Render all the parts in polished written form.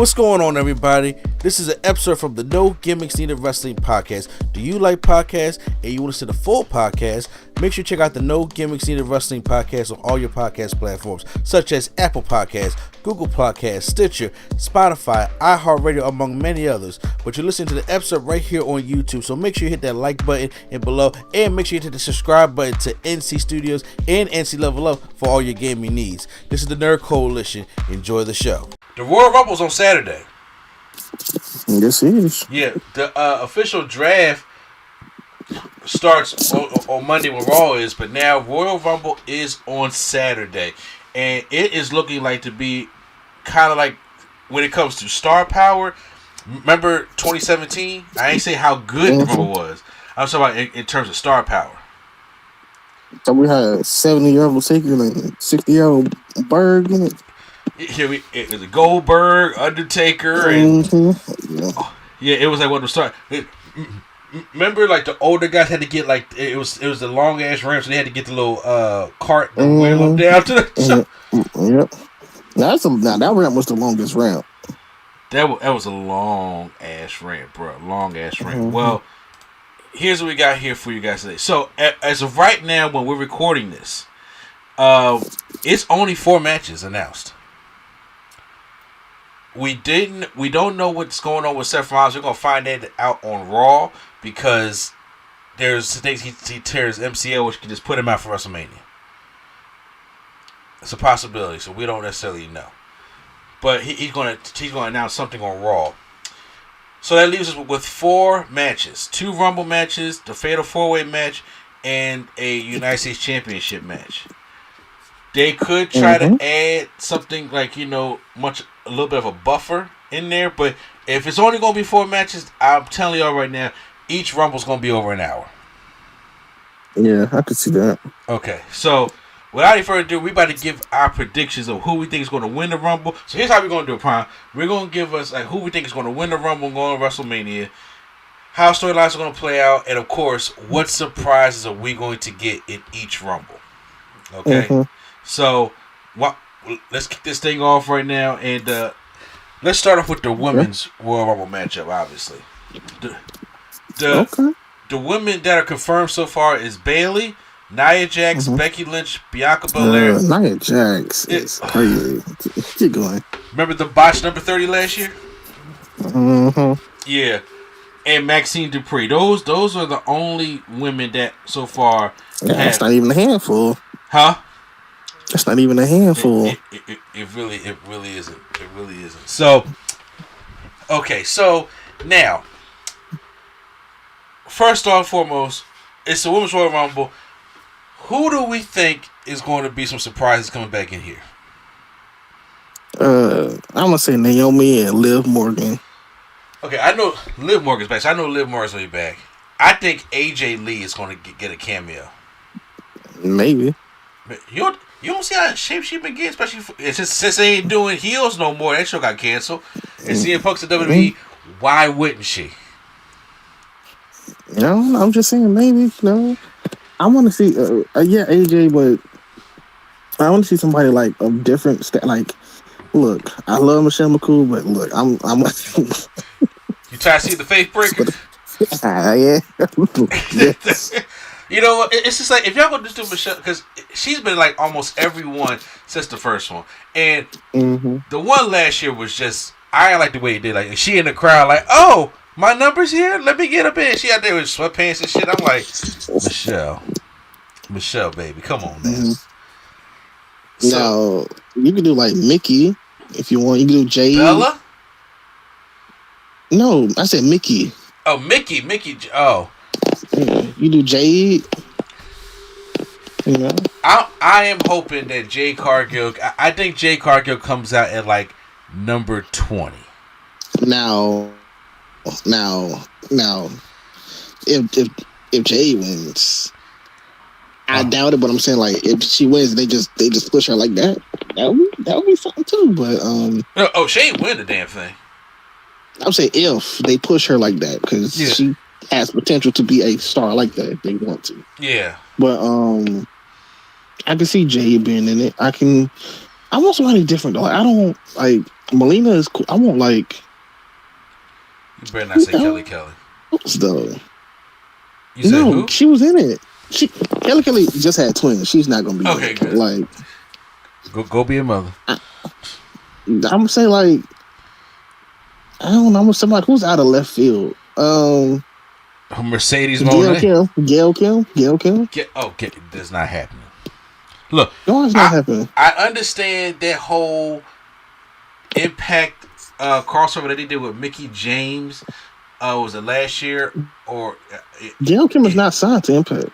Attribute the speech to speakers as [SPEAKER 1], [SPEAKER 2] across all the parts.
[SPEAKER 1] What's going on, everybody? This is an episode from the No Gimmicks Needed Wrestling podcast. Do you like podcasts and you want to see the full podcast? Make sure you check out the No Gimmicks Needed Wrestling podcast on all your podcast platforms, such as Apple Podcasts, Google Podcasts, Stitcher, Spotify, iHeartRadio, among many others. But you're listening to the episode right here on YouTube, so make sure you hit that like button and below, and make sure you hit the subscribe button to NC Studios and NC Level Up for all your gaming needs. This is the Nerd Coalition. Enjoy the show. The Royal Rumble's on Saturday.
[SPEAKER 2] Yes, it is.
[SPEAKER 1] Yeah, the official draft starts on Monday when Raw is, but now Royal Rumble is on Saturday. And it is looking like to be kind of like when it comes to star power. Remember 2017? I ain't say how good the Rumble was. I'm talking about in terms of star power.
[SPEAKER 2] So we had 70-year-old Taker and 60-year-old Berg in it.
[SPEAKER 1] Here it was a Goldberg, Undertaker, and it was like one of the start. Remember, like the older guys had to get like it was the long ass ramp, so they had to get the little cart and wheel them down to the.
[SPEAKER 2] Yep. Now that ramp was the longest ramp.
[SPEAKER 1] That was a long ass ramp, bro. Long ass ramp. Well, here's what we got here for you guys today. So as of right now, when we're recording this, it's only 4 matches announced. We don't know what's going on with Seth Rollins. We're gonna find that out on Raw because there's things he tears MCL, which can just put him out for WrestleMania. It's a possibility, so we don't necessarily know. But he's gonna announce something on Raw. So that leaves us with 4 matches: 2 Rumble matches, the Fatal 4-Way match, and a United States Championship match. They could try to add something like, a little bit of a buffer in there, but if it's only going to be 4 matches, I'm telling y'all right now, each Rumble's going to be over an hour.
[SPEAKER 2] Yeah, I could see that.
[SPEAKER 1] Okay, so without any further ado, we're about to give our predictions of who we think is going to win the Rumble. So here's how we're going to do it, Prime. We're going to give us who we think is going to win the Rumble and go on WrestleMania, how storylines are going to play out, and of course, what surprises are we going to get in each Rumble. Okay? So, let's kick this thing off right now, and let's start off with the women's Royal Rumble matchup. Obviously, the women that are confirmed so far is Bayley, Nia Jax, Becky Lynch, Bianca Belair.
[SPEAKER 2] Nia Jax is crazy. Keep going.
[SPEAKER 1] Remember the botch number 30 last year? Yeah, and Maxine Dupree. Those are the only women that so far.
[SPEAKER 2] That's not even a handful.
[SPEAKER 1] Huh?
[SPEAKER 2] That's not even a handful.
[SPEAKER 1] It really isn't. It really isn't. So, okay. So now, first and foremost, it's the Women's Royal Rumble. Who do we think is going to be some surprises coming back in here?
[SPEAKER 2] I'm gonna say Naomi and Liv Morgan. Okay,
[SPEAKER 1] I know Liv Morgan's back. So I know Liv Morgan's gonna be back. I think AJ Lee is going to get a cameo.
[SPEAKER 2] Maybe.
[SPEAKER 1] You don't see how in shape she been getting, especially since they ain't doing heels no more. That show got canceled. And CM Punk's at WWE, why wouldn't she?
[SPEAKER 2] No, I'm just saying maybe. No, I want to see. AJ, but I want to see somebody like of different. Look, I love Michelle McCool, but look, I'm.
[SPEAKER 1] You try to see the faith breaker?
[SPEAKER 2] Yeah. Yes.
[SPEAKER 1] You know what? It's just like if y'all gonna just do Michelle, because she's been like almost everyone since the first one, and the one last year was just I like the way he did. Like she in the crowd, like, oh, my number's here. Let me get up in. She out there with sweatpants and shit. I'm like, Michelle, baby, come on, man.
[SPEAKER 2] So, now you can do like Mickey if you want. You can do Jade.
[SPEAKER 1] Bella?
[SPEAKER 2] No, I said Mickey.
[SPEAKER 1] Oh, Mickey. Oh.
[SPEAKER 2] You do Jade.
[SPEAKER 1] I am hoping that Jade Cargill. I think Jade Cargill comes out at like number 20.
[SPEAKER 2] Now, if Jade wins, I doubt it. But I'm saying like if she wins, they just push her like that. That would be something too. But
[SPEAKER 1] she ain't win the damn thing.
[SPEAKER 2] I'm saying if they push her like that because she has potential to be a star like that if they want to.
[SPEAKER 1] Yeah.
[SPEAKER 2] But I can see Jade being in it. I can I want somebody different though. Like, I don't like Melina is cool. I want like.
[SPEAKER 1] You better not say Kelly.
[SPEAKER 2] Though.
[SPEAKER 1] You said who?
[SPEAKER 2] She was in it. Kelly just had twins. She's not gonna be
[SPEAKER 1] okay. Good.
[SPEAKER 2] Like,
[SPEAKER 1] go be a mother.
[SPEAKER 2] I'm gonna say like, I don't know. I'm somebody who's out of left field.
[SPEAKER 1] Mercedes Moné.
[SPEAKER 2] Gail Kim.
[SPEAKER 1] That's not happening. Look,
[SPEAKER 2] no, it's not happening.
[SPEAKER 1] I understand that whole Impact crossover that they did with Mickey James. Was it last year or?
[SPEAKER 2] Gail Kim is not signed to Impact.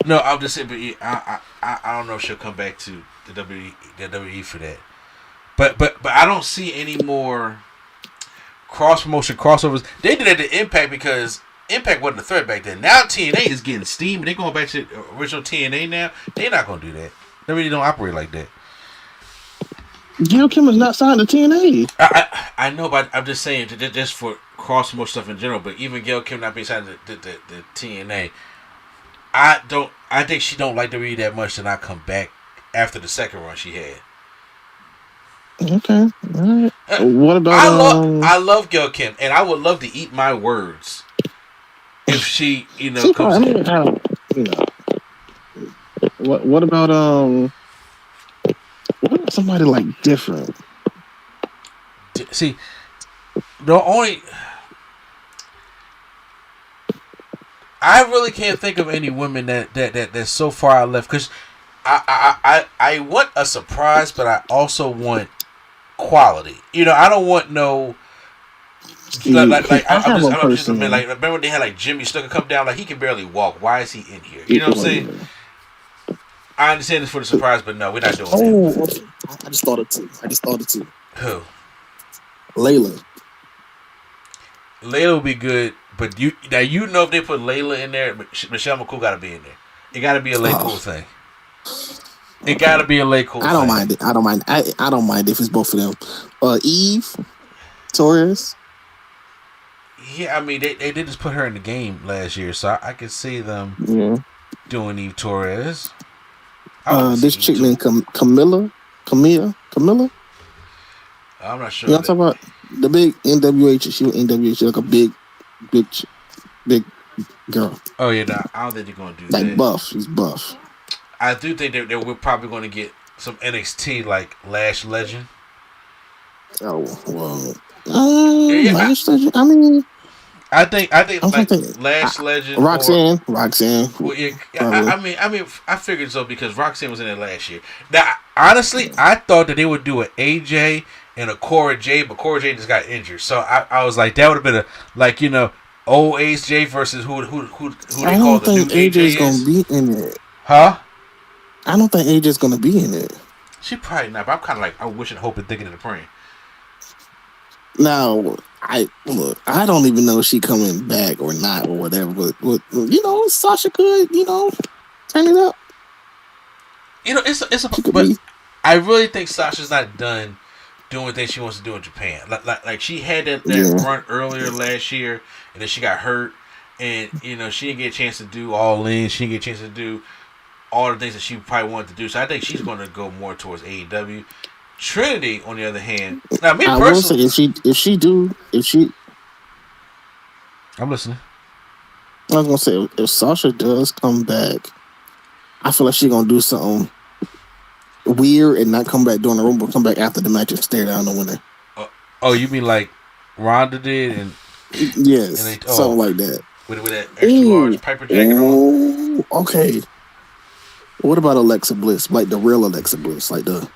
[SPEAKER 1] No, I'm just saying, but I don't know if she'll come back to the WWE for that. But I don't see any more cross promotion crossovers. They did it to Impact because Impact wasn't a threat back then. Now TNA is getting steam. They're going back to original TNA now. They're not going to do that. They really don't operate like that.
[SPEAKER 2] Gail Kim is not signed to TNA.
[SPEAKER 1] I know, but I'm just saying just for cross promotion stuff in general. But even Gail Kim not being signed to the TNA, I think she don't like WWE that much to not come back after the second run she had.
[SPEAKER 2] Okay. All right. What about
[SPEAKER 1] I love Gail Kim, and I would love to eat my words if she comes in.
[SPEAKER 2] What about somebody like different?
[SPEAKER 1] See, the only I really can't think of any women that's so far out left because I want a surprise, but I also want quality. I don't want no. Like I'm just like remember they had like Jimmy Snooker come down like he can barely walk. Why is he in here? You know what I'm saying? I understand this for the surprise, but no, we're not doing that.
[SPEAKER 2] I just thought it too.
[SPEAKER 1] Who?
[SPEAKER 2] Layla
[SPEAKER 1] would be good, but if they put Layla in there, Michelle McCool got to be in there. It got to be a Lay Cool thing. It got to be a Lay Cool thing.
[SPEAKER 2] I don't mind it. I don't mind if it's both of them. Eve Torres.
[SPEAKER 1] Yeah, I mean they did just put her in the game last year, so I could see them doing Eve Torres.
[SPEAKER 2] This chick named Camilla.
[SPEAKER 1] I'm not sure.
[SPEAKER 2] You know what I'm talking about? The big NWH. She was NWH, like a big girl.
[SPEAKER 1] Oh yeah, no, I don't think they're gonna do
[SPEAKER 2] like
[SPEAKER 1] that.
[SPEAKER 2] Buff. She's buff.
[SPEAKER 1] I do think that we're probably going to get some NXT like Lash Legend.
[SPEAKER 2] Oh well. Lash Legend. I mean.
[SPEAKER 1] I think like Lash Legend,
[SPEAKER 2] Roxanne.
[SPEAKER 1] Well, yeah, I mean, I figured so because Roxanne was in it last year. Now, honestly, I thought that they would do an AJ and a Cora J, but Cora J just got injured, so I was like, that would have been old AJ versus who they call the new AJ is.
[SPEAKER 2] Gonna be in it,
[SPEAKER 1] huh?
[SPEAKER 2] I don't think AJ's gonna be in it.
[SPEAKER 1] She probably not, but I'm kind of like I wish and hoping, thinking and praying.
[SPEAKER 2] Now, I don't even know if she coming back or not or whatever, but Sasha could, turn it up.
[SPEAKER 1] But I really think Sasha's not done doing things she wants to do in Japan. Like she had that run earlier last year, and then she got hurt, and she didn't get a chance to do All In. She didn't get a chance to do all the things that she probably wanted to do. So I think she's going to go more towards AEW. Trinity, on the other hand, now me personally,
[SPEAKER 2] will say if she,
[SPEAKER 1] I'm listening.
[SPEAKER 2] I was gonna say if Sasha does come back, I feel like she's gonna do something weird and not come back during the Rumble, come back after the match and stare down the winner.
[SPEAKER 1] Oh, you mean like Ronda did? And
[SPEAKER 2] yes, something like that.
[SPEAKER 1] With that extra large Piper jacket on.
[SPEAKER 2] Okay. What about Alexa Bliss? Like the real Alexa Bliss, like the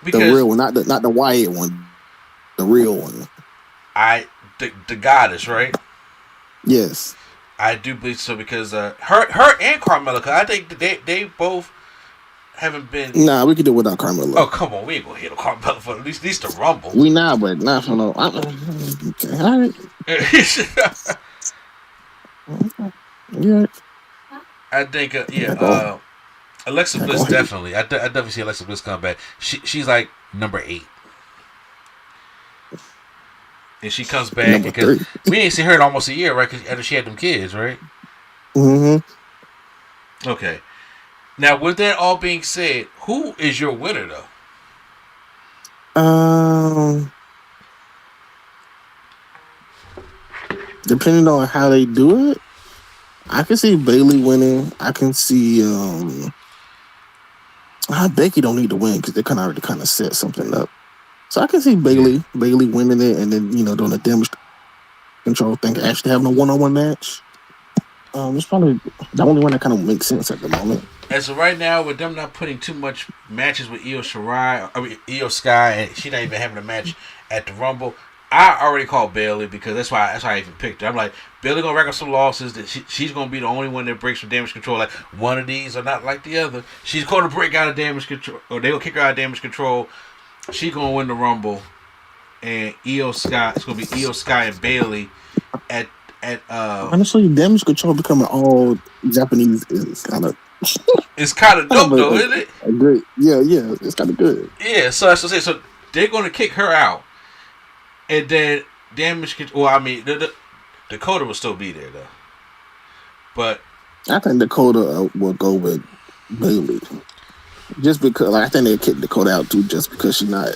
[SPEAKER 2] real one, not the Wyatt one, the real one.
[SPEAKER 1] The goddess, right?
[SPEAKER 2] Yes,
[SPEAKER 1] I do believe so because her and Carmella. Cause I think they both haven't been.
[SPEAKER 2] Nah, we could do it without Carmella.
[SPEAKER 1] Oh come on, we ain't gonna hit Carmella for at least the Rumble.
[SPEAKER 2] We not, but not for no. Okay, all right. Yeah.
[SPEAKER 1] I think Alexa Bliss definitely. I definitely see Alexa Bliss come back. She's like number 8, and she comes back because we ain't seen her in almost a year, right? Because after she had them kids, right?
[SPEAKER 2] Mm-hmm.
[SPEAKER 1] Okay. Now, with that all being said, who is your winner though?
[SPEAKER 2] Um, Depending on how they do it, I can see Bailey winning. I can see Becky don't need to win because they already kind of set something up. So I can see Bailey winning it and then doing a damage control thing, actually having a one-on-one match. It's probably the only one that kind of makes sense at the moment.
[SPEAKER 1] As of right now, with them not putting too much matches with Io Sky, and she not even having a match at the Rumble, I already called Bailey because that's why I even picked her. I'm like, Bailey gonna rack up some losses. That she's gonna be the only one that breaks from damage control. Like one of these are not like the other. She's gonna break out of damage control, or they gonna kick her out of damage control. She's gonna win the Rumble, and Io Sky. It's gonna be Io Sky and Bailey at.
[SPEAKER 2] Honestly, damage control becoming all Japanese is kind of.
[SPEAKER 1] It's kind of dope though, isn't it?
[SPEAKER 2] Great, yeah, it's kind of good.
[SPEAKER 1] Yeah, so that's what I say. So they're gonna kick her out, and then damage control. Well, I mean, Dakota will still be there though, but
[SPEAKER 2] I think Dakota will go with Bailey, just because. I think they kick Dakota out too, just because she's not,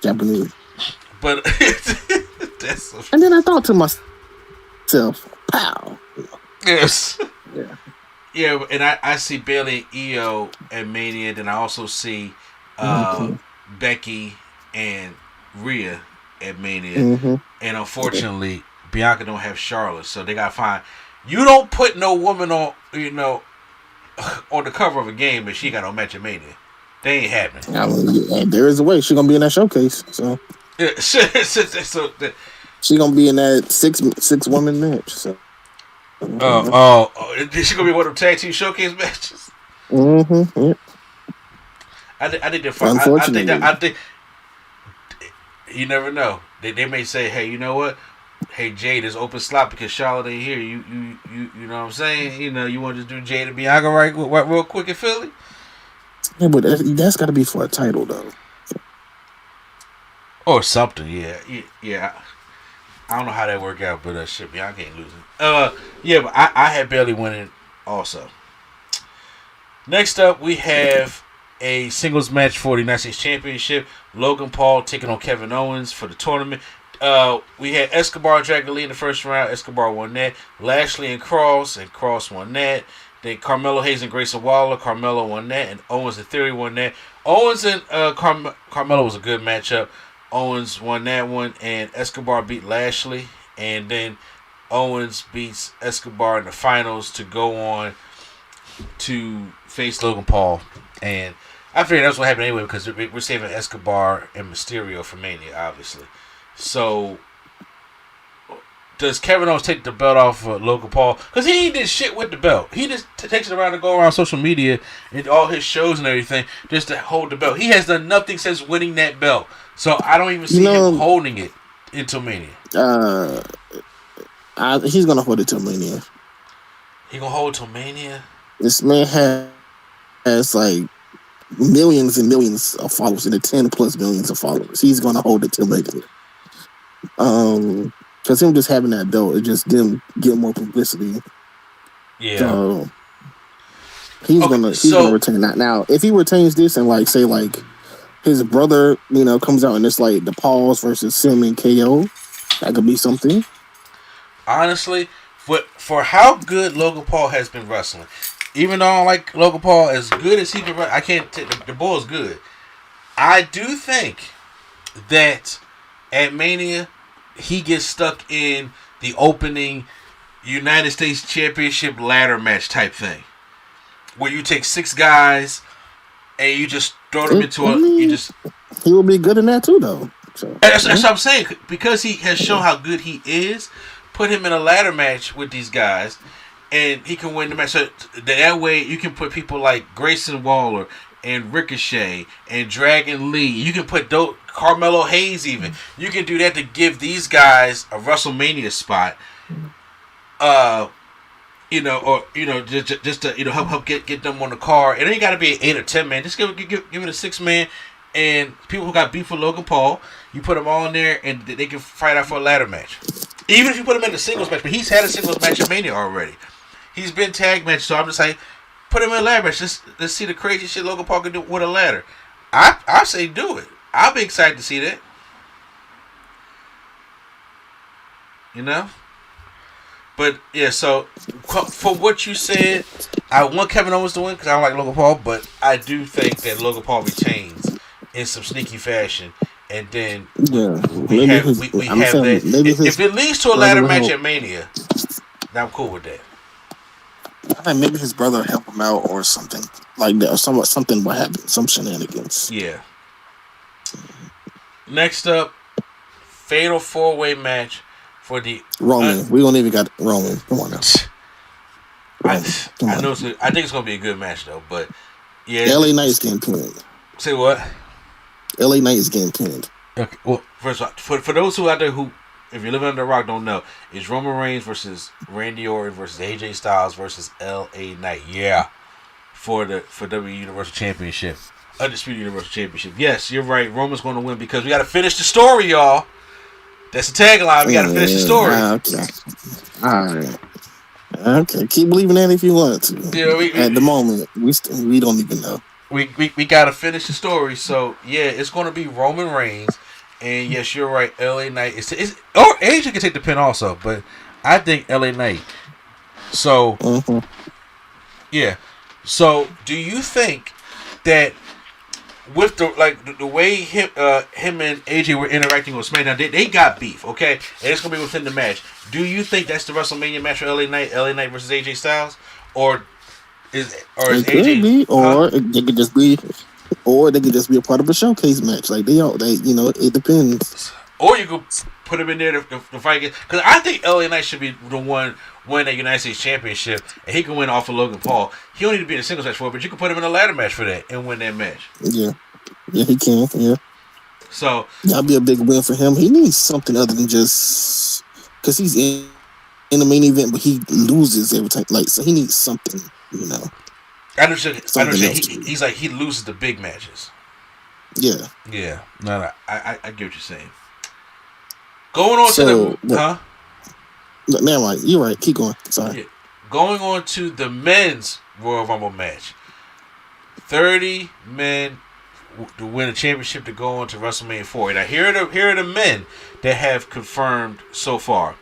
[SPEAKER 2] Japanese.
[SPEAKER 1] But that's so...
[SPEAKER 2] And then I thought to myself, "Pow!"
[SPEAKER 1] Yes.
[SPEAKER 2] Yeah.
[SPEAKER 1] Yeah, and I see Bailey and Io at Mania. Then I also see Becky and Rhea at Mania.
[SPEAKER 2] Mm-hmm.
[SPEAKER 1] And unfortunately, Bianca don't have Charlotte, so they gotta find. You don't put no woman on, on the cover of a game if she got no match at Mania. They ain't happening.
[SPEAKER 2] I mean, there is a way she's gonna be in that showcase. So
[SPEAKER 1] yeah,
[SPEAKER 2] she's gonna be in that six woman match. So.
[SPEAKER 1] Is she gonna be one of them tag team showcase matches?
[SPEAKER 2] Mm-hmm. Yep.
[SPEAKER 1] I think they're fine.
[SPEAKER 2] Unfortunately,
[SPEAKER 1] I think you never know. They may say, hey, you know what? Hey, Jay, there's open slot because Charlotte ain't here. You know what I'm saying? You want to just do Jade and Bianca real quick in Philly?
[SPEAKER 2] Yeah, but that's got to be for a title though,
[SPEAKER 1] or something. Yeah. I don't know how that work out, but shit, Bianca ain't losing. Yeah, but I had Bailey winning also. Next up, we have a singles match for the United States Championship. Logan Paul taking on Kevin Owens for the tournament. We had Escobar and Dragon Lee in the first round. Escobar won that. Lashley and Cross won that. Then Carmelo Hayes and Grayson Waller. Carmelo won that. And Owens and Theory won that. Owens and Carmelo was a good matchup. Owens won that one, and Escobar beat Lashley, and then Owens beats Escobar in the finals to go on to face Logan Paul. And I figured that's what happened anyway because we're saving Escobar and Mysterio for Mania, obviously. So, does Kevin Owens take the belt off of Logan Paul? Because he ain't did shit with the belt. He just takes it around to go around social media and all his shows and everything just to hold the belt. He has done nothing since winning that belt. So I don't even see him holding it until Mania.
[SPEAKER 2] He's gonna hold it till Mania.
[SPEAKER 1] He gonna hold it till Mania?
[SPEAKER 2] This man has like millions and millions of followers, in the 10+ millions of followers. He's gonna hold it till Mania. Because him just having that belt, it just them get more publicity.
[SPEAKER 1] Yeah.
[SPEAKER 2] So he's gonna retain that. Now, if he retains this and say his brother, comes out and it's like the Pauls versus Sim and KO, that could be something.
[SPEAKER 1] Honestly, for how good Logan Paul has been wrestling, even though I don't like Logan Paul as good as he can wrestle, I can't take the bull is good. I do think that at Mania he gets stuck in the opening United States Championship ladder match type thing, where you take 6 guys and you just throw them into
[SPEAKER 2] he will be good in that too, though. So,
[SPEAKER 1] that's what I'm saying. Because he has shown how good he is, put him in a ladder match with these guys, and he can win the match. So that way, you can put people like Grayson Waller and Ricochet and Dragon Lee. You can put Carmelo Hayes even. You can do that to give these guys a WrestleMania spot. Just to help get them on the card. It ain't got to be an 8 or 10 man. Just give it a 6 man. And people who got beef with Logan Paul, you put them all in there, and they can fight out for a ladder match. Even if you put him in a singles match, but he's had a singles match at Mania already. He's been tag match, so I'm just like, put him in a ladder match. Let's see the crazy shit Logan Paul can do with a ladder. I say do it. I'll be excited to see that. You know. But yeah, so for what you said, I want Kevin Owens to win because I don't like Logan Paul, but I do think that Logan Paul retains in some sneaky fashion, and then
[SPEAKER 2] Yeah,
[SPEAKER 1] we
[SPEAKER 2] maybe
[SPEAKER 1] have
[SPEAKER 2] his.
[SPEAKER 1] we
[SPEAKER 2] I'm
[SPEAKER 1] have
[SPEAKER 2] saying
[SPEAKER 1] that.
[SPEAKER 2] maybe his
[SPEAKER 1] If it leads to a
[SPEAKER 2] brother
[SPEAKER 1] ladder
[SPEAKER 2] will
[SPEAKER 1] match
[SPEAKER 2] help.
[SPEAKER 1] at Mania, then I'm cool with that.
[SPEAKER 2] I think maybe his brother will help him out or something like that, or something will happen, some shenanigans.
[SPEAKER 1] Yeah. Next up, fatal 4-way match for the.
[SPEAKER 2] Roman, we don't even got Roman. Come on now,
[SPEAKER 1] I
[SPEAKER 2] Roman. Come
[SPEAKER 1] I
[SPEAKER 2] on.
[SPEAKER 1] know I think it's gonna be a good match though, but yeah.
[SPEAKER 2] LA Knight is getting pinned.
[SPEAKER 1] Say what?
[SPEAKER 2] LA Knight is getting pinned.
[SPEAKER 1] Okay. Well, first of all, for those who out there who, if you're living under a rock, don't know, it's Roman Reigns versus Randy Orton versus AJ Styles versus LA Knight. Yeah, for WWE Universal Championship, Undisputed Universal Championship. Yes, you're right. Roman's going to win because we got to finish the story, y'all. That's the tagline. We got to finish the story.
[SPEAKER 2] Okay. All right. Okay. Keep believing that if you want to.
[SPEAKER 1] Yeah,
[SPEAKER 2] At the moment, we don't even know.
[SPEAKER 1] We got to finish the story. So yeah, it's going to be Roman Reigns. And yes, you're right. LA Knight or AJ can take the pin also, but I think LA Knight. So yeah. So do you think that with the way him and AJ were interacting on SmackDown, they got beef, okay? And it's gonna be within the match. Do you think that's the WrestleMania match for LA Knight versus AJ Styles, or is
[SPEAKER 2] it
[SPEAKER 1] AJ?
[SPEAKER 2] Could be, or it could just be. Or they could just be a part of a showcase match. Like they it depends.
[SPEAKER 1] Or you could put him in there to fight against. Because I think LA Knight should be the one win that United States Championship, and he can win off of Logan Paul. He don't need to be in a singles match for it, but you can put him in a ladder match for that and win that match.
[SPEAKER 2] Yeah, he can. Yeah.
[SPEAKER 1] So
[SPEAKER 2] that'd be a big win for him. He needs something other than just because he's in the main event, but he loses every time. Like so, he needs something.
[SPEAKER 1] I understand. He's like he loses the big matches.
[SPEAKER 2] Yeah.
[SPEAKER 1] Yeah. No. I get what you're saying. Going on to the
[SPEAKER 2] Never mind. You're right. Keep going. Sorry.
[SPEAKER 1] Yeah. Going on to the men's Royal Rumble match. 30 men to win a championship to go on to WrestleMania 4. Now here are the men that have confirmed so far.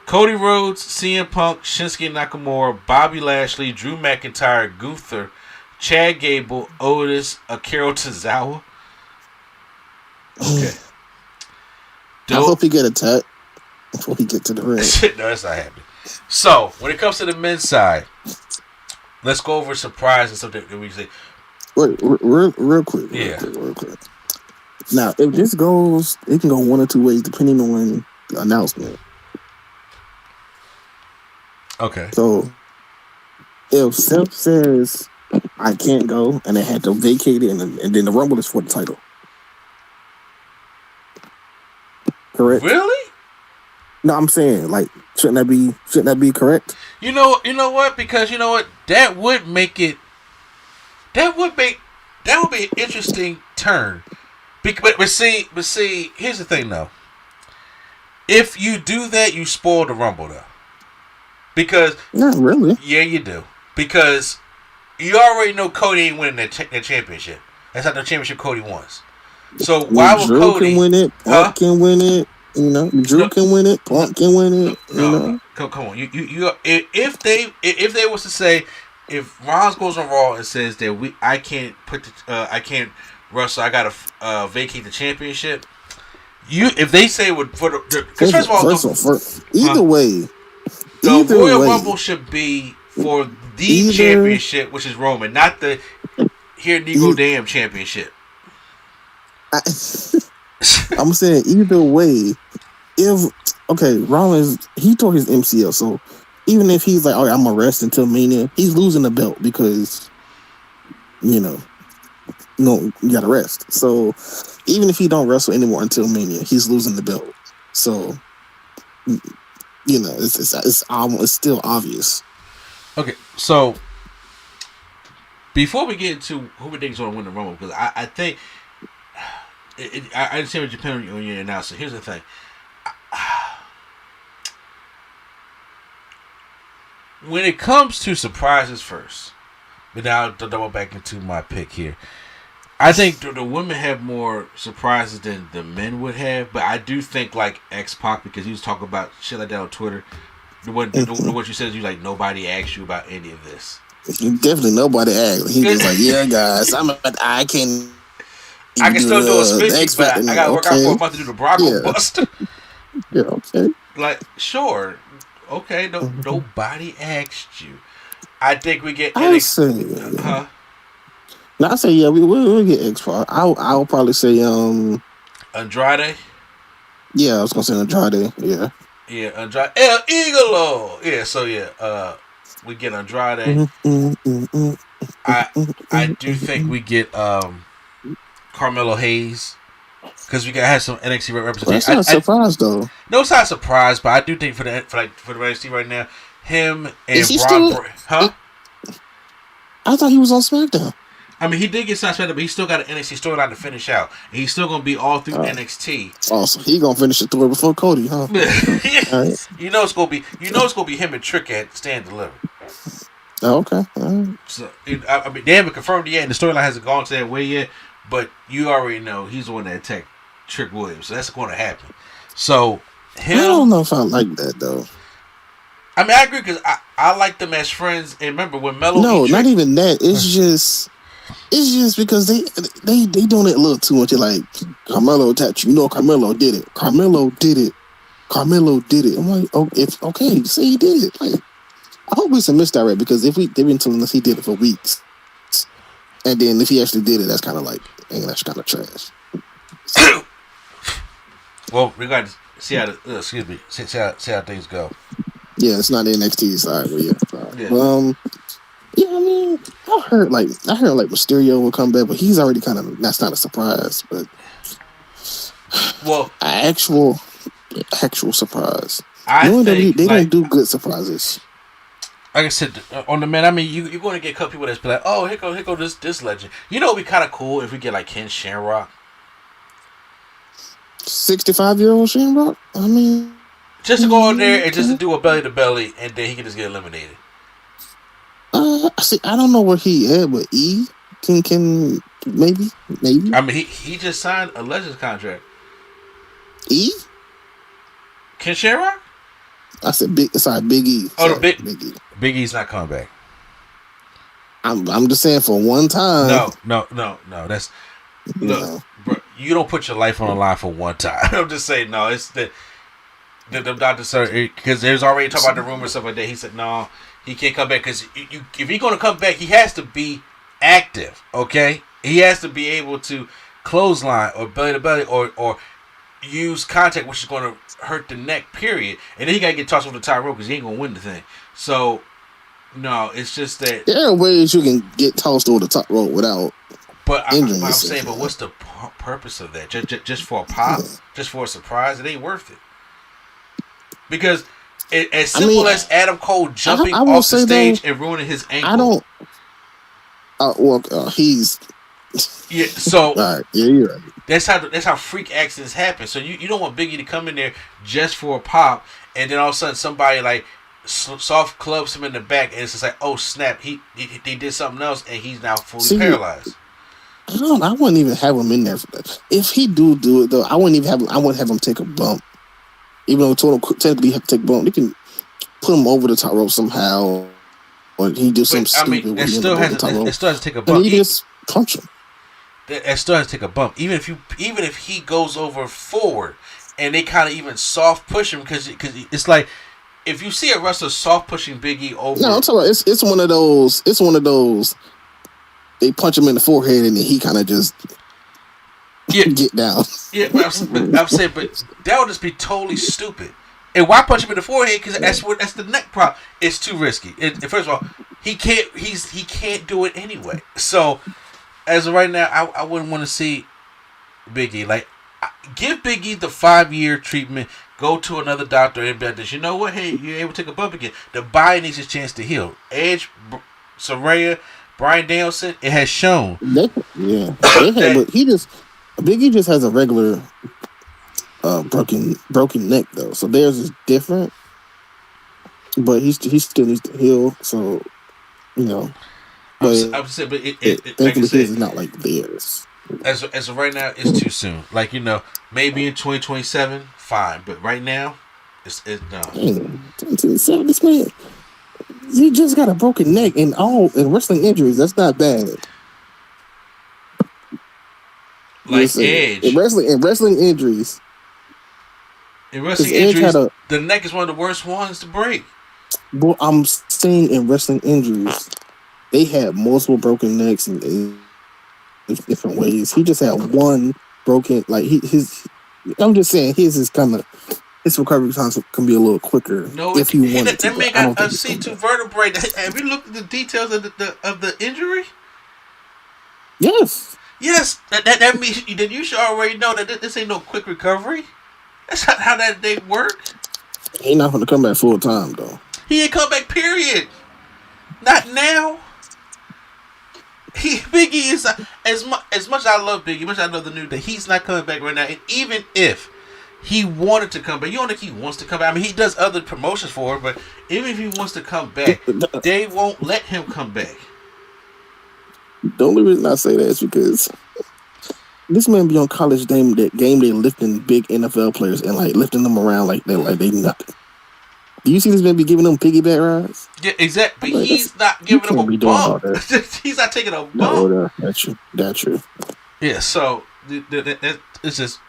[SPEAKER 1] Cody Rhodes, CM Punk, Shinsuke Nakamura, Bobby Lashley, Drew McIntyre, Gunther, Chad Gable, Otis, Akira Tozawa. Okay.
[SPEAKER 2] I hope he get attacked before he get to the ring.
[SPEAKER 1] No, that's not happening. So, when it comes to the men's side, let's go over surprise and something that we say.
[SPEAKER 2] Wait, real quick.
[SPEAKER 1] Yeah.
[SPEAKER 2] Real quick. Now, if this goes, it can go one or two ways depending on the announcement.
[SPEAKER 1] Okay.
[SPEAKER 2] So, if Seth says, I can't go, and they had to vacate it, and then the Rumble is for the title. Correct?
[SPEAKER 1] Really?
[SPEAKER 2] No, I'm saying, like, shouldn't that be correct?
[SPEAKER 1] You know what? Because you know what? That would be an interesting turn. But see, here's the thing though. If you do that, you spoil the Rumble though. Because
[SPEAKER 2] not really.
[SPEAKER 1] Yeah, you do. Because you already know Cody ain't winning that championship. That's not the championship Cody wants. So why would
[SPEAKER 2] Drew
[SPEAKER 1] Cody
[SPEAKER 2] can win it? Punk can win it. Drew can win it. Punk can win it.
[SPEAKER 1] No. Come on. You if they was to say if Rollins goes on Raw and says that I can't wrestle, I gotta vacate the championship. If they say
[SPEAKER 2] either way.
[SPEAKER 1] The Royal Rumble should be for the championship, which is Roman, not the here Nego Damn championship.
[SPEAKER 2] I'm saying either way. Rollins, he tore his MCL, so even if he's like, all right, I'm gonna rest until Mania, he's losing the belt because you gotta rest. So even if he don't wrestle anymore until Mania, he's losing the belt. So it's still obvious.
[SPEAKER 1] Okay, so before we get into who we think is going to win the Rumble, because I think I understand what depends on your analysis. Here's the thing: when it comes to surprises first, but now to double back into my pick here, I think the women have more surprises than the men would have, but I do think like X-Pac, because he was talking about shit like that on Twitter. What you said, you like nobody asked you about any of this.
[SPEAKER 2] Definitely nobody asked. He was like, "Yeah, guys, I can
[SPEAKER 1] still do a spin kick, but I gotta work out for a month to do the Bronco Buster."
[SPEAKER 2] Yeah, okay.
[SPEAKER 1] Like, sure, okay. Nobody asked you. I think we get.
[SPEAKER 2] I say, yeah, we'll get X-Pac. I'll probably say
[SPEAKER 1] Andrade.
[SPEAKER 2] Yeah, I was gonna say Andrade. Yeah.
[SPEAKER 1] Yeah, Andrade. El Igolo. Yeah, so yeah, we get Andrade. I do think we get Carmelo Hayes, because we gotta have some NXT representation.
[SPEAKER 2] That's not a surprise though.
[SPEAKER 1] No, it's not a surprise, but I do think for the NXT right now, him and
[SPEAKER 2] Braun. I thought he was on SmackDown.
[SPEAKER 1] I mean, he did get signed, but he still got an NXT storyline to finish out. And he's still going to be all through NXT.
[SPEAKER 2] Awesome. He going to finish the story before Cody, huh?
[SPEAKER 1] Right. You know it's going to be him and Trick at Stand Deliver.
[SPEAKER 2] Oh, okay. All right.
[SPEAKER 1] So, I mean, they haven't confirmed yet, and the storyline hasn't gone to that way yet, but you already know he's the one that attacked Trick Williams, so that's going to happen. So, him...
[SPEAKER 2] I don't know if I like that, though.
[SPEAKER 1] I mean, I agree, because I like them as friends, and remember, when Melo...
[SPEAKER 2] No, not even that. It's just... It's just because they doing it a little too much. They're like, Carmelo attacked you. You know, Carmelo did it. Carmelo did it. I'm like, okay, say he did it. Like, I hope it's a misdirect, because if they've been telling us he did it for weeks, and then if he actually did it, that's kind of like, that's kind of trash. So.
[SPEAKER 1] Well, we got to see how see how things go.
[SPEAKER 2] Yeah, it's not the NXT side, but yeah. Yeah, I mean, I heard like Mysterio will come back, but he's already that's not a surprise, but actual surprise.
[SPEAKER 1] I think
[SPEAKER 2] they don't do good surprises.
[SPEAKER 1] Like I said, on the man, I mean, you're going to get a couple people that's be like, oh, here go this legend. You know, it'd be kind of cool if we get like Ken Shamrock.
[SPEAKER 2] 65-year-old Shamrock? I mean,
[SPEAKER 1] just to go out there and just to do a belly to belly, and then he can just get eliminated.
[SPEAKER 2] I don't know where he at, but E can maybe.
[SPEAKER 1] I mean, he just signed a Legends contract.
[SPEAKER 2] E?
[SPEAKER 1] Ken Shamrock?
[SPEAKER 2] I said Big E.
[SPEAKER 1] Oh, Big E. Big E's not coming back.
[SPEAKER 2] I'm just saying for one time.
[SPEAKER 1] No. That's look, bro. You don't put your life on the line for one time. I'm just saying, no. It's the doctor, sir, because there's already talk about the rumors stuff like that. He said no. He can't come back because if he's going to come back, he has to be active, okay? He has to be able to clothesline or belly to belly or use contact, which is going to hurt the neck, period. And then he got to get tossed off the top rope because he ain't going to win the thing. So, no, it's just that...
[SPEAKER 2] There are ways you can get tossed over the top rope without injuring yourself.
[SPEAKER 1] I'm saying, but what's the purpose of that? Just for a pop? Just for a surprise? It ain't worth it. Because... As simple as Adam Cole jumping off the stage and ruining his ankle.
[SPEAKER 2] He's...
[SPEAKER 1] Yeah, so...
[SPEAKER 2] All right, yeah, you're right.
[SPEAKER 1] That's how freak accidents happen. So you don't want Big E to come in there just for a pop, and then all of a sudden somebody like soft clubs him in the back, and it's just like, oh snap, he did something else, and he's now fully paralyzed.
[SPEAKER 2] I wouldn't even have him in there for that. If he do it though, I wouldn't have him take a bump. Even though technically you have to take a bump, they can put him over the top rope somehow, or he do something stupid. I mean,
[SPEAKER 1] it still has to take a bump.
[SPEAKER 2] And he just punch him.
[SPEAKER 1] It still has to take a bump. Even if he goes over forward, and they kind of even soft push him because it's like if you see a wrestler soft pushing Big E over.
[SPEAKER 2] No, I'm talking about it's one of those. It's one of those. They punch him in the forehead, and then he kind of just. Get down.
[SPEAKER 1] Yeah, but I'm saying, but that would just be totally stupid. And why punch him in the forehead? Because that's the neck problem. It's too risky. First of all, he can't do it anyway. So as of right now, I wouldn't want to see Big E. Like, give Big E the 5-year treatment. Go to another doctor and be like this. You know what? Hey, you're able to take a bump again. The body needs a chance to heal. Edge, Saraya, Bryan Danielson, it has shown.
[SPEAKER 2] But he just. Big E just has a regular broken neck though, so theirs is different. But he still needs to heal, so you know. But
[SPEAKER 1] I'm saying, but
[SPEAKER 2] thankfully his is not like theirs.
[SPEAKER 1] As of right now, it's too soon. Like, maybe in 2027, fine. But right now, it's no.
[SPEAKER 2] Damn, this man, you just got a broken neck and wrestling injuries. That's not bad.
[SPEAKER 1] Like
[SPEAKER 2] Just saying. In
[SPEAKER 1] Edge.
[SPEAKER 2] wrestling injuries.
[SPEAKER 1] In
[SPEAKER 2] Because
[SPEAKER 1] wrestling
[SPEAKER 2] Edge had
[SPEAKER 1] injuries,
[SPEAKER 2] a.
[SPEAKER 1] the neck is one of the worst ones to break.
[SPEAKER 2] Well, I'm saying in wrestling injuries, they had multiple broken necks in different ways. He just had one broken. Like I'm just saying his recovery time can be a little quicker
[SPEAKER 1] No,
[SPEAKER 2] if he wanted to.
[SPEAKER 1] that man
[SPEAKER 2] But I
[SPEAKER 1] got
[SPEAKER 2] don't
[SPEAKER 1] a
[SPEAKER 2] think it's gonna
[SPEAKER 1] C2
[SPEAKER 2] be.
[SPEAKER 1] vertebrae. Have you looked at the details of the injury?
[SPEAKER 2] Yes.
[SPEAKER 1] Yes, that means then you should already know that this ain't no quick recovery. That's not how that they work.
[SPEAKER 2] He not going to come back full time though.
[SPEAKER 1] He ain't come back. Period. Not now. Biggie is as much as I love Biggie, much as I love the New Day. He's not coming back right now. And even if he wanted to come back, you don't think he wants to come back. I mean, he does other promotions for it, but even if he wants to come back, they won't let him come back.
[SPEAKER 2] The only reason I say that is because this man be on college game day lifting big NFL players and like lifting them around like they nothing. Do you see this man be giving them piggyback rides?
[SPEAKER 1] Yeah, exactly. But
[SPEAKER 2] Like,
[SPEAKER 1] he's not giving them a
[SPEAKER 2] be doing all
[SPEAKER 1] bump.
[SPEAKER 2] that.
[SPEAKER 1] He's not taking a bump.
[SPEAKER 2] No, that's true. That's true.
[SPEAKER 1] Yeah, so it's just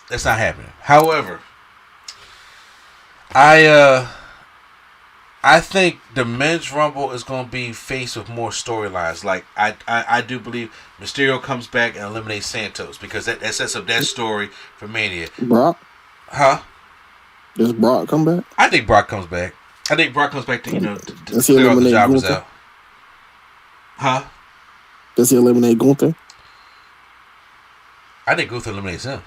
[SPEAKER 1] that's not happening. However, I think the men's rumble is going to be faced with more storylines. Like I do believe Mysterio comes back and eliminates Santos because that sets up that story for Mania.
[SPEAKER 2] Brock?
[SPEAKER 1] Huh?
[SPEAKER 2] Does Brock come back?
[SPEAKER 1] I think Brock comes back. I think Brock comes back to
[SPEAKER 2] Does he
[SPEAKER 1] clear all the
[SPEAKER 2] eliminate
[SPEAKER 1] jobbers
[SPEAKER 2] Gunther?
[SPEAKER 1] out. Huh?
[SPEAKER 2] Does he eliminate Gunther?
[SPEAKER 1] I think Gunther eliminates him.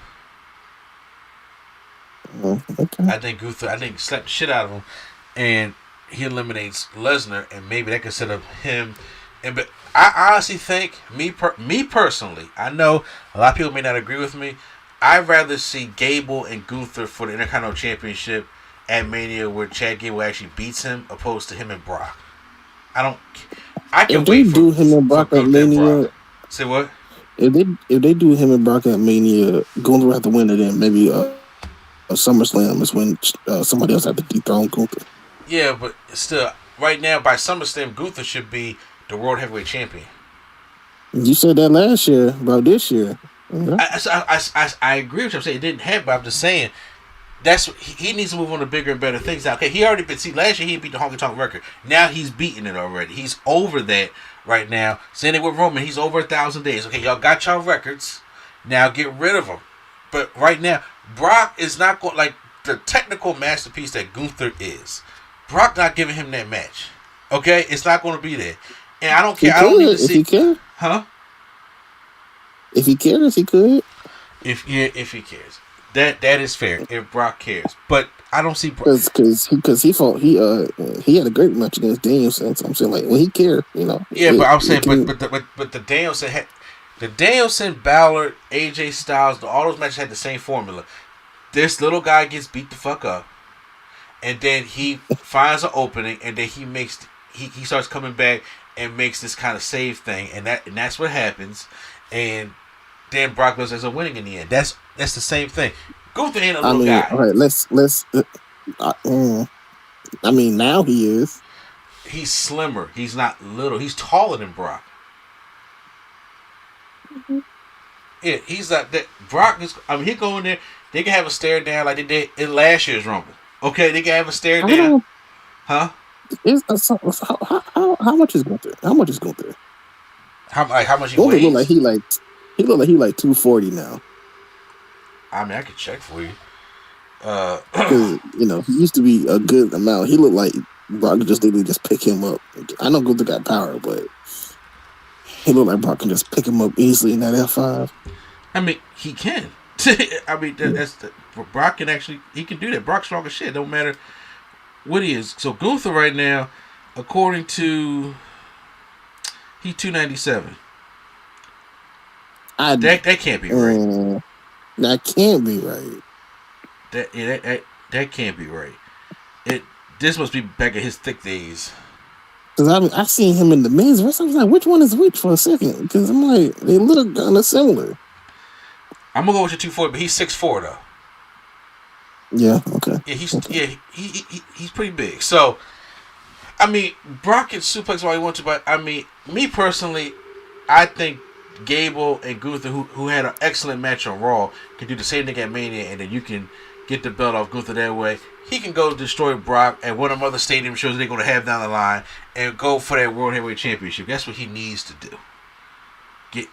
[SPEAKER 2] Okay.
[SPEAKER 1] I think slapped the shit out of him, and he eliminates Lesnar, and maybe that could set up him. But I honestly think me personally, I know a lot of people may not agree with me. I'd rather see Gable and Gunther for the Intercontinental Championship at Mania, where Chad Gable actually beats him, opposed to him and Brock. I can
[SPEAKER 2] If they
[SPEAKER 1] wait
[SPEAKER 2] do him and Brock at Mania,
[SPEAKER 1] say what?
[SPEAKER 2] If they do him and Brock at Mania, Gunther will have to win it. Then maybe a SummerSlam is when somebody else have to dethrone Gunther.
[SPEAKER 1] Yeah, but still, right now by SummerSlam, Gunther should be the World Heavyweight Champion.
[SPEAKER 2] You said that last year about this year.
[SPEAKER 1] Okay. I agree with you. I'm saying it didn't happen, but I'm just saying he needs to move on to bigger and better things now. Okay, he already last year he beat the Honky Tonk record. Now he's beating it already. He's over that right now. Same thing with Roman. He's over 1,000 days. Okay, y'all got y'all records. Now get rid of them. But right now, Brock is not going like the technical masterpiece that Gunther is. Brock not giving him that match. Okay, it's not going to be there. And I don't care. I don't need to see.
[SPEAKER 2] If he can,
[SPEAKER 1] huh?
[SPEAKER 2] If he cares, he could.
[SPEAKER 1] If he cares, that is fair. If Brock cares, but I don't see
[SPEAKER 2] because he fought he had a great match against Danielson. So I'm saying like when he cared,
[SPEAKER 1] Yeah, but I'm saying but the Danielson, Ballard, AJ Styles, all those matches had the same formula. This little guy gets beat the fuck up, and then he finds an opening, and then he starts coming back and makes this kind of save thing, and that's what happens, and then Brock Lesnar ends up winning in the end. That's the same thing. Gunther ain't a little guy.
[SPEAKER 2] All right, let's. I mean, now he is.
[SPEAKER 1] He's slimmer. He's not little. He's taller than Brock. Mm-hmm. Yeah, he's like that. Brock is. I mean, he go in there. They can have a stare down like they did in last year's Rumble. Okay, they can have a stare down. Huh?
[SPEAKER 2] How much is Gunther? How much is Gunther?
[SPEAKER 1] How much he
[SPEAKER 2] Gunther
[SPEAKER 1] weighs?
[SPEAKER 2] He look like he like 240 now.
[SPEAKER 1] I mean, I could check for you.
[SPEAKER 2] Because he used to be a good amount. He looked like Brock could just literally just pick him up. I know Gunther got power, but he looked like Brock can just pick him up easily in that F5.
[SPEAKER 1] I mean, he can. I mean, Brock can actually he can do that. Brock's strong as shit. Don't matter what he is. So Gunther right now, according to he's 297. That can't be right.
[SPEAKER 2] That can't be right.
[SPEAKER 1] That can't be right. This must be back in his thick days.
[SPEAKER 2] Because I seen him in the men's wrestling. I was like, which one is which for a second? Because I'm like, they look kind of similar.
[SPEAKER 1] I'm gonna go with your 240, but he's 6'4" though.
[SPEAKER 2] Yeah. Okay.
[SPEAKER 1] Yeah, he's pretty big. So, I mean, Brock can suplex all he wants to, but I mean, me personally, I think Gable and Gunther, who had an excellent match on Raw, can do the same thing at Mania, and then you can get the belt off Gunther that way. He can go destroy Brock at one of the other stadium shows they're going to have down the line and go for that World Heavyweight Championship. That's what he needs to do.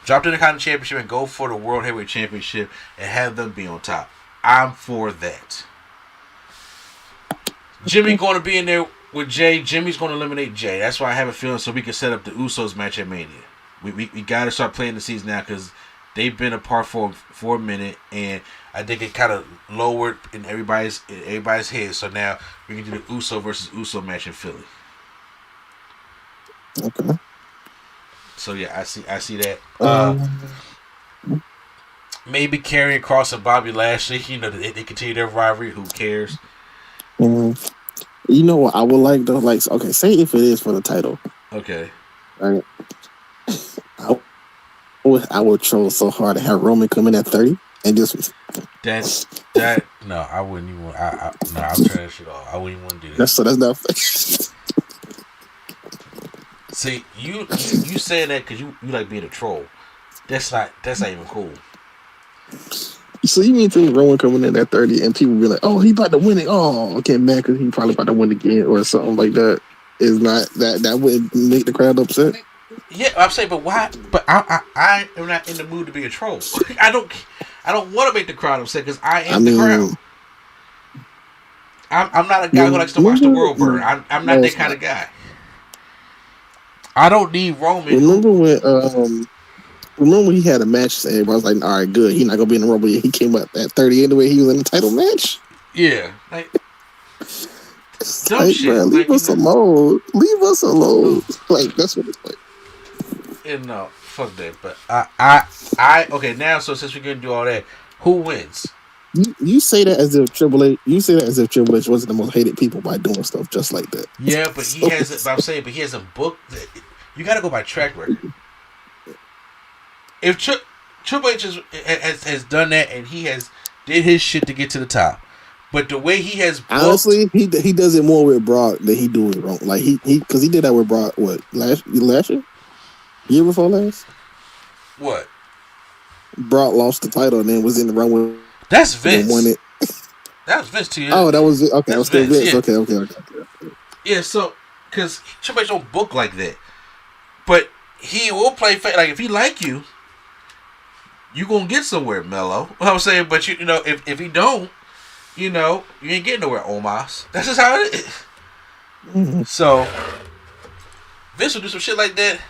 [SPEAKER 1] Drop the Intercontinental Championship and go for the World Heavyweight Championship and have them be on top. I'm for that. Jimmy going to be in there with Jay. Jimmy's going to eliminate Jay. That's why I have a feeling so we can set up the Usos match at Mania. We got to start playing the season now because they've been apart for a minute, and I think it kind of lowered in everybody's head. So now we can do the Uso versus Uso match in Philly.
[SPEAKER 2] Okay.
[SPEAKER 1] So yeah, I see that. Maybe Karrion Kross and Bobby Lashley. You know, they continue their rivalry. Who cares?
[SPEAKER 2] You know what I would like though? Like, okay, say if it is for the title.
[SPEAKER 1] Okay.
[SPEAKER 2] Right. I would troll so hard to have Roman come in at 30 and just
[SPEAKER 1] that no, I wouldn't even. I'll turn that shit off. I wouldn't even want to do that.
[SPEAKER 2] That's not.
[SPEAKER 1] See, you saying that because you like being a troll. That's not even cool.
[SPEAKER 2] So you mean to Roman coming in at 30 and people be like, oh, he about to win it. Oh, okay, man, because he probably about to win again or something like that. Is not that would make the crowd upset?
[SPEAKER 1] Yeah, I'm saying, but why? But I am not in the mood to be a troll. I don't want to make the crowd upset because I am the crowd. I'm not a guy who likes to watch the world burn. I'm not that kind of guy. I don't need Roman.
[SPEAKER 2] Remember when he had a match and everybody was like, all right, good. He's not going to be in the Rumble. He came up at 30 anyway. He was in the title match.
[SPEAKER 1] Yeah. Like, dumb shit.
[SPEAKER 2] Man, leave us alone. Leave us alone. Like, that's what it's like.
[SPEAKER 1] And no, fuck that. But I okay, now, so since we're going to do all that, who wins?
[SPEAKER 2] You say that as if Triple H. You say that as if Triple H wasn't the most hated people by doing stuff just like that.
[SPEAKER 1] Yeah, but he hasn't. But I'm saying, but he hasn't booked. You got to go by track record. If Triple H has done that and he has did his shit to get to the top, but the way he has booked,
[SPEAKER 2] honestly, he does it more with Brock than he do it wrong. Like he because he did that with Brock. What last year? Year before last?
[SPEAKER 1] What?
[SPEAKER 2] Brock lost the title and then was in the run with.
[SPEAKER 1] That's Vince.
[SPEAKER 2] Won it.
[SPEAKER 1] That was Vince to you.
[SPEAKER 2] Oh, that was it. Okay. That was still Vince. Yeah. Okay.
[SPEAKER 1] Yeah, so because Triple H don't book like that, but he will play like if he like you. You gonna get somewhere, Mello. What I'm saying, but you know, if he don't, you know, you ain't getting nowhere, Omos. That's just how it is. Mm-hmm. So Vince will do some shit like that,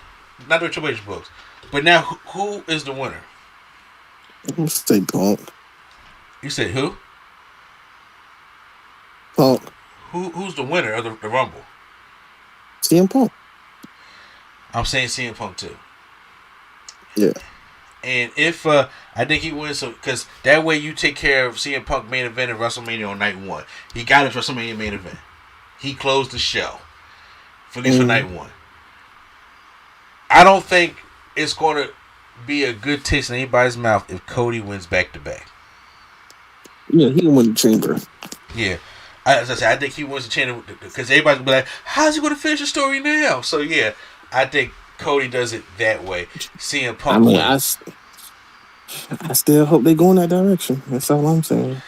[SPEAKER 1] not doing Triple H books. But now, who is the winner?
[SPEAKER 2] I'm say Punk.
[SPEAKER 1] You said who?
[SPEAKER 2] Punk.
[SPEAKER 1] Who's the winner of the Rumble?
[SPEAKER 2] CM Punk.
[SPEAKER 1] I'm saying CM Punk too.
[SPEAKER 2] Yeah.
[SPEAKER 1] And if I think he wins, so because that way you take care of CM Punk main event at WrestleMania on night one. He got his WrestleMania main event. He closed the show, at least for night one. I don't think it's going to be a good taste in anybody's mouth if Cody wins back to back.
[SPEAKER 2] Yeah, he can win the chamber.
[SPEAKER 1] Yeah, as I said, I think he wins the chamber because everybody's gonna be like, "How's he going to finish the story now?" So yeah, I think Cody does it that way. CM Punk.
[SPEAKER 2] I still hope they go in that direction. That's all I'm saying.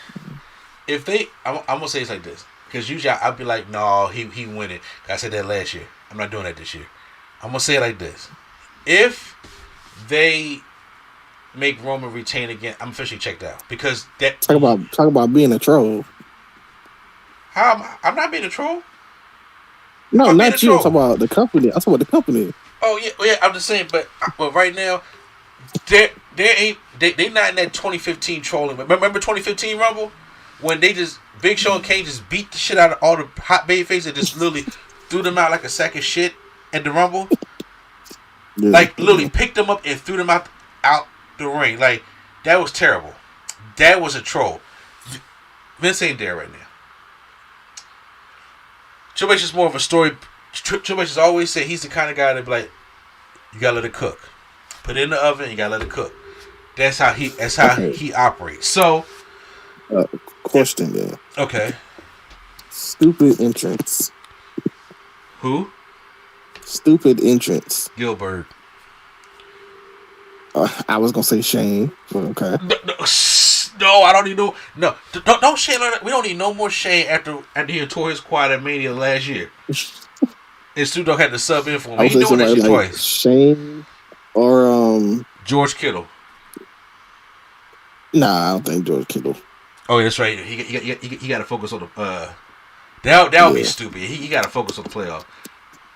[SPEAKER 1] If they, I'm gonna say it's like this because usually I'll be like, "No, he win it." I said that last year. I'm not doing that this year. I'm gonna say it like this: if they make Roman retain again, I'm officially checked out because that
[SPEAKER 2] talk about being a troll.
[SPEAKER 1] How I'm not being a troll.
[SPEAKER 2] No, not you. I'm talking about the company. I'm talking about the company.
[SPEAKER 1] Oh yeah. I'm just saying, but right now, they not in that 2015 trolling. Remember 2015 Rumble when they just Big Show and Kane just beat the shit out of all the hot baby faces and just literally threw them out like a sack of shit at the Rumble. Yeah. Like literally picked them up and threw them out the ring. Like that was terrible. That was a troll. Vince ain't there right now. Triple H is more of a story Triple H has always said he's the kind of guy that be like, you gotta let it cook. Put it in the oven, you gotta let it cook. That's how he operates. So,
[SPEAKER 2] question there.
[SPEAKER 1] Okay.
[SPEAKER 2] Stupid entrance.
[SPEAKER 1] Who?
[SPEAKER 2] Stupid entrance.
[SPEAKER 1] Gilbert.
[SPEAKER 2] I was gonna say Shane, but okay.
[SPEAKER 1] No, I don't need no. No, don't Shane. We don't need no more Shane after he tore his quad at Mania last year. And Stu Dog had to sub in for him. He ain't doing that shit twice.
[SPEAKER 2] Shane or
[SPEAKER 1] George Kittle.
[SPEAKER 2] Nah, I don't think George Kittle.
[SPEAKER 1] Oh, that's right. He got to focus on the. That would be stupid. He got to focus on the playoff.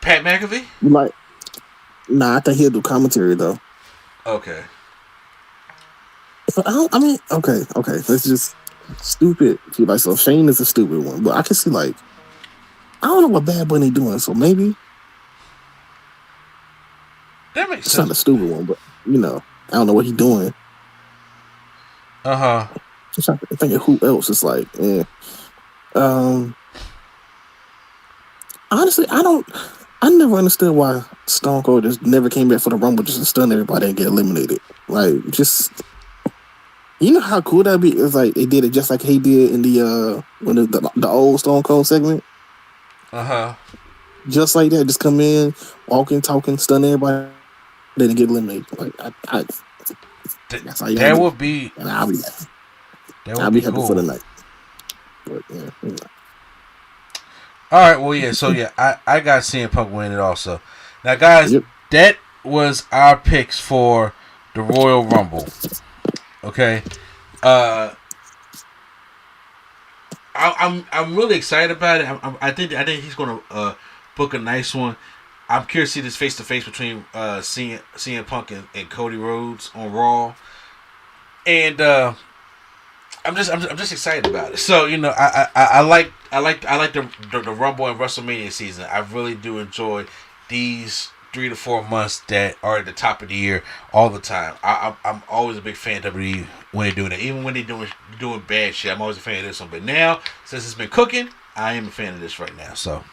[SPEAKER 1] Pat McAfee.
[SPEAKER 2] Nah, I think he'll do commentary though.
[SPEAKER 1] Okay.
[SPEAKER 2] So okay. Let's just stupid. So Shane is a stupid one, but I can see I don't know what Bad Bunny doing, so maybe
[SPEAKER 1] that makes sense.
[SPEAKER 2] It's not a stupid one, but I don't know what he's doing. I'm thinking who else is honestly, I never understood why Stone Cold just never came back for the Rumble just to stun everybody and get eliminated. You know how cool that'd be? It's they did it just like he did in the old Stone Cold segment. Just like that, just come in, walking, talking, stun everybody, then get eliminated. That's how
[SPEAKER 1] that would be.
[SPEAKER 2] And I'll be happy
[SPEAKER 1] cool.
[SPEAKER 2] for the night. But yeah.
[SPEAKER 1] All right, well, yeah, so yeah, I got CM Punk winning it also. Now, guys, that was our picks for the Royal Rumble. Okay, I'm really excited about it. I think he's gonna book a nice one. I'm curious to see this face to face between CM Punk and Cody Rhodes on Raw, and I'm just excited about it. So I like the Rumble and WrestleMania season. I really do enjoy these 3 to 4 months that are at the top of the year all the time. I'm always a big fan of WWE when they're doing it, even when they're doing bad shit. I'm always a fan of this one. But now, since it's been cooking, I am a fan of this right now. So.